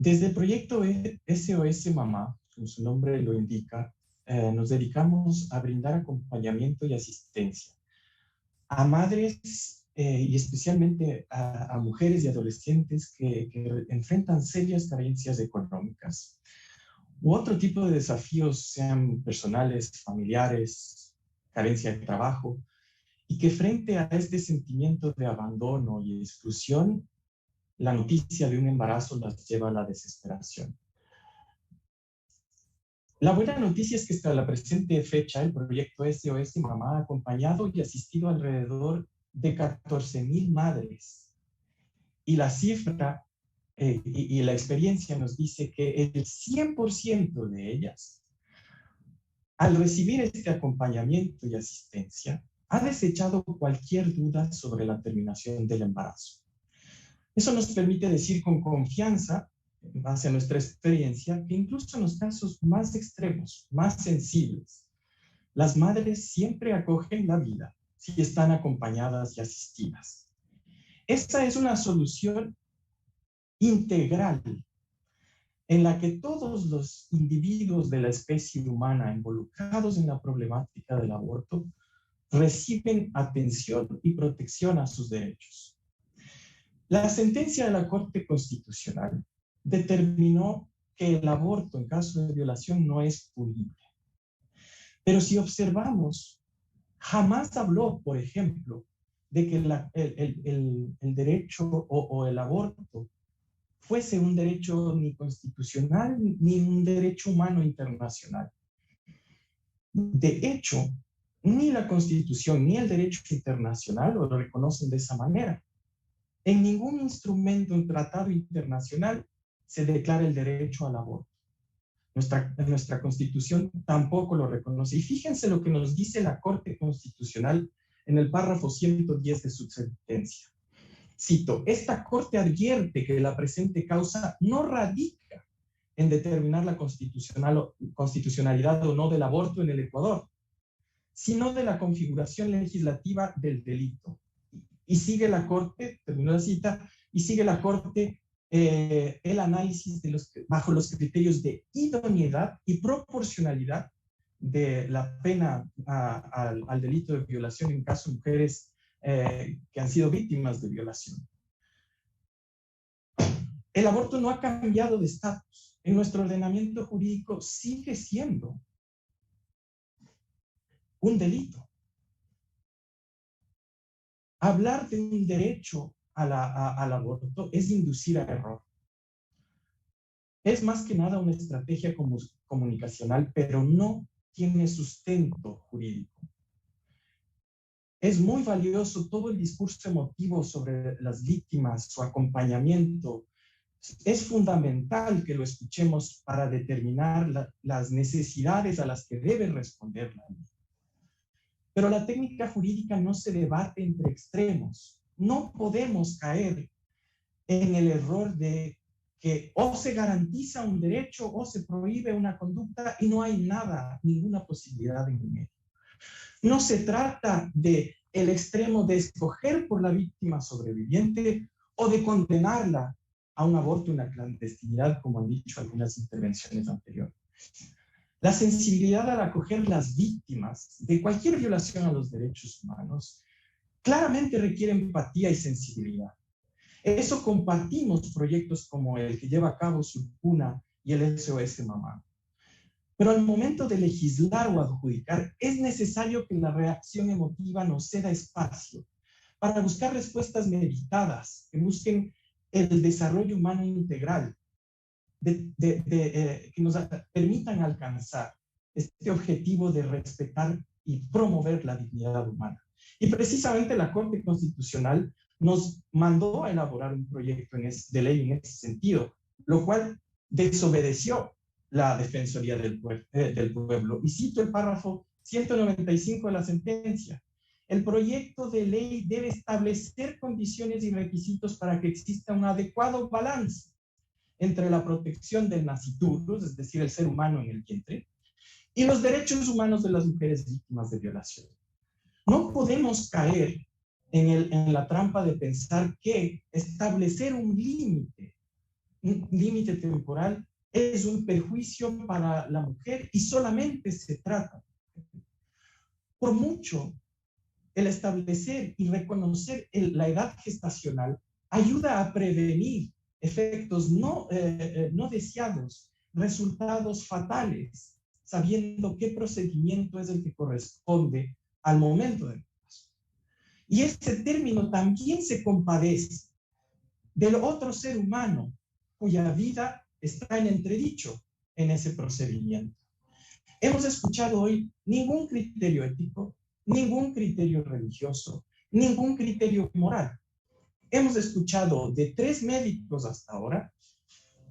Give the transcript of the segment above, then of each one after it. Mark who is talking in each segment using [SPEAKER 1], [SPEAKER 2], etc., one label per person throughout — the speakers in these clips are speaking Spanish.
[SPEAKER 1] Desde el proyecto SOS Mamá, como su nombre lo indica, nos dedicamos a brindar acompañamiento y asistencia a madres y especialmente a mujeres y adolescentes que enfrentan serias carencias económicas u otro tipo de desafíos, sean personales, familiares, carencia de trabajo, y que frente a este sentimiento de abandono y exclusión, la noticia de un embarazo las lleva a la desesperación. La buena noticia es que hasta la presente fecha el proyecto SOS Mamá ha acompañado y asistido alrededor de 14,000 madres. Y la cifra y la experiencia nos dice que el 100% de ellas, al recibir este acompañamiento y asistencia, ha desechado cualquier duda sobre la terminación del embarazo. Eso nos permite decir con confianza, en base a nuestra experiencia, que incluso en los casos más extremos, más sensibles, las madres siempre acogen la vida si están acompañadas y asistidas. Esta es una solución integral en la que todos los individuos de la especie humana involucrados en la problemática del aborto reciben atención y protección a sus derechos. La sentencia de la Corte Constitucional determinó que el aborto en caso de violación no es punible. Pero si observamos, jamás habló, por ejemplo, de que el derecho o el aborto fuese un derecho ni constitucional ni un derecho humano internacional. De hecho, ni la Constitución ni el derecho internacional lo reconocen de esa manera. En ningún instrumento, en tratado internacional, se declara el derecho al aborto. Nuestra Constitución tampoco lo reconoce. Y fíjense lo que nos dice la Corte Constitucional en el párrafo 110 de su sentencia. Cito, esta Corte advierte que la presente causa no radica en determinar la constitucionalidad o no del aborto en el Ecuador, sino de la configuración legislativa del delito. Y sigue la Corte, terminó la cita, y sigue la Corte el análisis bajo los criterios de idoneidad y proporcionalidad de la pena al delito de violación en caso de mujeres que han sido víctimas de violación. El aborto no ha cambiado de estatus. En nuestro ordenamiento jurídico sigue siendo un delito. Hablar de un derecho al aborto es inducir a error. Es más que nada una estrategia comunicacional, pero no tiene sustento jurídico. Es muy valioso todo el discurso emotivo sobre las víctimas, su acompañamiento. Es fundamental que lo escuchemos para determinar las necesidades a las que debe responder la ley. Pero la técnica jurídica no se debate entre extremos. No podemos caer en el error de que o se garantiza un derecho o se prohíbe una conducta y no hay nada, ninguna posibilidad en el medio. No se trata de el extremo de escoger por la víctima sobreviviente o de condenarla a un aborto en la clandestinidad, como han dicho algunas intervenciones anteriores. La sensibilidad al acoger las víctimas de cualquier violación a los derechos humanos claramente requiere empatía y sensibilidad. Eso compartimos proyectos como el que lleva a cabo Surcuna y el SOS Mamá. Pero al momento de legislar o adjudicar, es necesario que la reacción emotiva nos ceda espacio para buscar respuestas meditadas, que busquen el desarrollo humano integral, que nos permitan alcanzar este objetivo de respetar y promover la dignidad humana. Y precisamente la Corte Constitucional nos mandó a elaborar un proyecto de ley en ese sentido, lo cual desobedeció la Defensoría del Pueblo. Y cito el párrafo 195 de la sentencia. El proyecto de ley debe establecer condiciones y requisitos para que exista un adecuado balance entre la protección del nasciturus, es decir, el ser humano en el vientre, y los derechos humanos de las mujeres víctimas de violación. No podemos caer en la trampa de pensar que establecer un límite un límite temporal es un perjuicio para la mujer y solamente se trata. Por mucho, el establecer y reconocer la edad gestacional ayuda a prevenir efectos no deseados, resultados fatales, sabiendo qué procedimiento es el que corresponde al momento del embarazo. Y este término también se compadece del otro ser humano cuya vida está en entredicho en ese procedimiento. Hemos escuchado hoy ningún criterio ético, ningún criterio religioso, ningún criterio moral. Hemos escuchado de 3 médicos hasta ahora,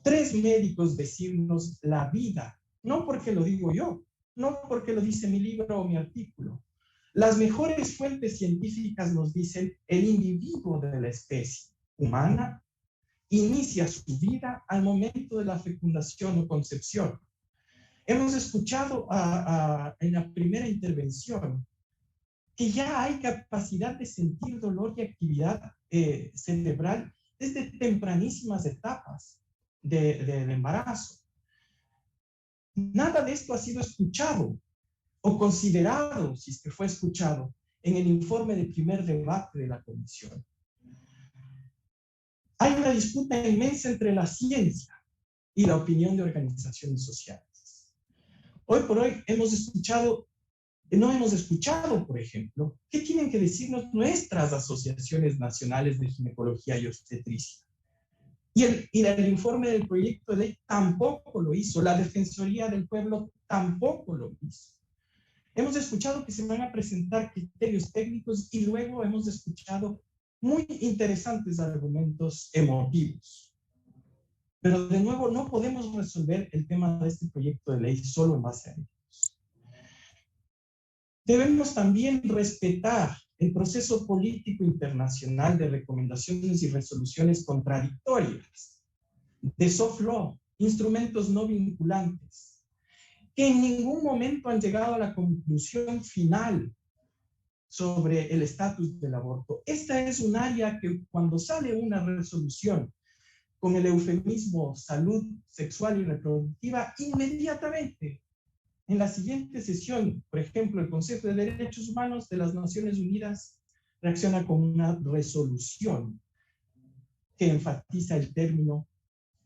[SPEAKER 1] 3 médicos decirnos la vida, no porque lo digo yo, no porque lo dice mi libro o mi artículo. Las mejores fuentes científicas nos dicen el individuo de la especie humana inicia su vida al momento de la fecundación o concepción. Hemos escuchado en la primera intervención que ya hay capacidad de sentir dolor y actividad cerebral desde tempranísimas etapas del embarazo. Nada de esto ha sido escuchado o considerado, si es que fue escuchado, en el informe del primer debate de la comisión. Hay una disputa inmensa entre la ciencia y la opinión de organizaciones sociales. Hoy por hoy no hemos escuchado, por ejemplo, qué tienen que decirnos nuestras asociaciones nacionales de ginecología y obstetricia. Y el informe del proyecto de ley tampoco lo hizo, la Defensoría del Pueblo tampoco lo hizo. Hemos escuchado que se van a presentar criterios técnicos y luego hemos escuchado muy interesantes argumentos emotivos. Pero de nuevo, no podemos resolver el tema de este proyecto de ley solo en base a ellos. Debemos también respetar el proceso político internacional de recomendaciones y resoluciones contradictorias, de soft law, instrumentos no vinculantes, que en ningún momento han llegado a la conclusión final sobre el estatus del aborto. Esta es un área que cuando sale una resolución con el eufemismo salud sexual y reproductiva, inmediatamente en la siguiente sesión, por ejemplo, el Consejo de Derechos Humanos de las Naciones Unidas reacciona con una resolución que enfatiza el término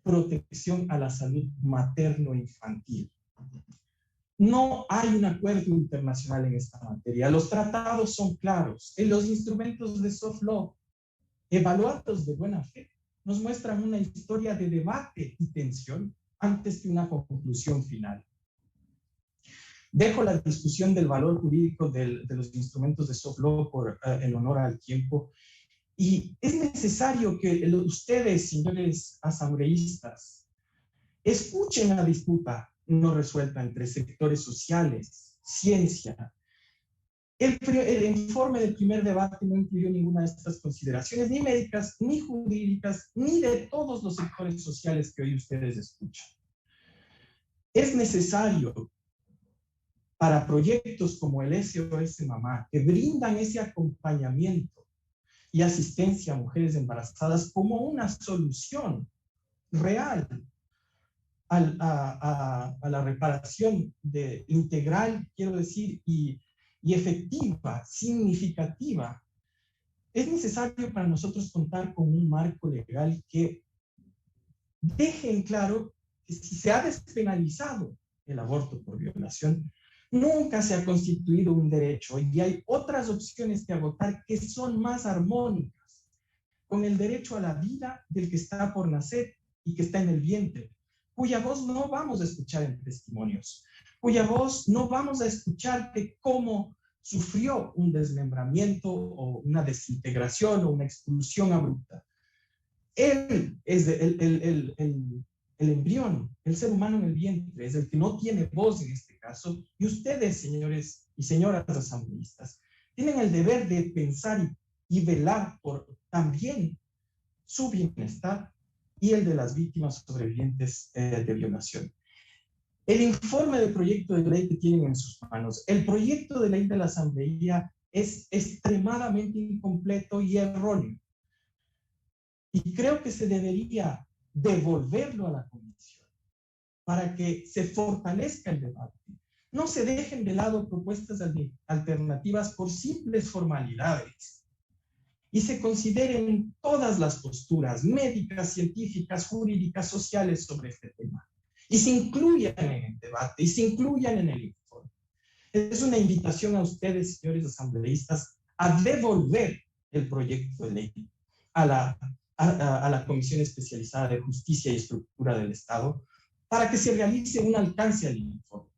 [SPEAKER 1] protección a la salud materno-infantil. No hay un acuerdo internacional en esta materia. Los tratados son claros. En los instrumentos de soft law, evaluados de buena fe, nos muestran una historia de debate y tensión antes que una conclusión final. Dejo la discusión del valor jurídico de los instrumentos de soft law en honor al tiempo. Y es necesario que ustedes, señores asambleístas, escuchen la disputa no resuelta entre sectores sociales, ciencia. El informe del primer debate no incluyó ninguna de estas consideraciones, ni médicas, ni jurídicas, ni de todos los sectores sociales que hoy ustedes escuchan. Es necesario para proyectos como el SOS Mamá, que brindan ese acompañamiento y asistencia a mujeres embarazadas como una solución real a la reparación integral, quiero decir, y efectiva, significativa. Es necesario para nosotros contar con un marco legal que deje en claro que si se ha despenalizado el aborto por violación, nunca se ha constituido un derecho y hay otras opciones que agotar que son más armónicas con el derecho a la vida del que está por nacer y que está en el vientre, cuya voz no vamos a escuchar en testimonios, cuya voz no vamos a escuchar de cómo sufrió un desmembramiento o una desintegración o una expulsión abrupta. Él es el embrión, el ser humano en el vientre, es el que no tiene voz en este caso, y ustedes, señores y señoras asambleístas, tienen el deber de pensar y velar por también su bienestar y el de las víctimas sobrevivientes de violación. El informe del proyecto de ley que tienen en sus manos, el proyecto de ley de la Asamblea es extremadamente incompleto y erróneo. Y creo que se debería devolverlo a la comisión para que se fortalezca el debate. No se dejen de lado propuestas alternativas por simples formalidades y se consideren todas las posturas médicas, científicas, jurídicas, sociales sobre este tema y se incluyan en el debate y se incluyan en el informe. Es una invitación a ustedes, señores asambleístas, a devolver el proyecto de ley a la Comisión Especializada de Justicia y Estructura del Estado para que se realice un alcance al informe.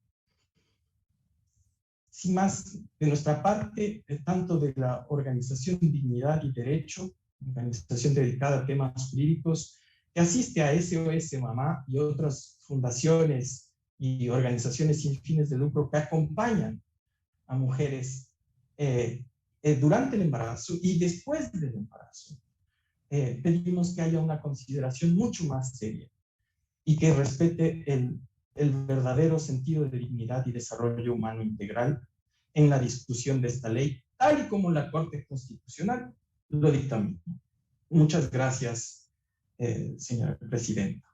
[SPEAKER 1] Sin más, de nuestra parte, tanto de la Organización Dignidad y Derecho, organización dedicada a temas jurídicos, que asiste a SOS Mamá y otras fundaciones y organizaciones sin fines de lucro que acompañan a mujeres durante el embarazo y después del embarazo. Pedimos que haya una consideración mucho más seria y que respete el verdadero sentido de dignidad y desarrollo humano integral en la discusión de esta ley, tal y como la Corte Constitucional lo dictamina. Muchas gracias, señora presidenta.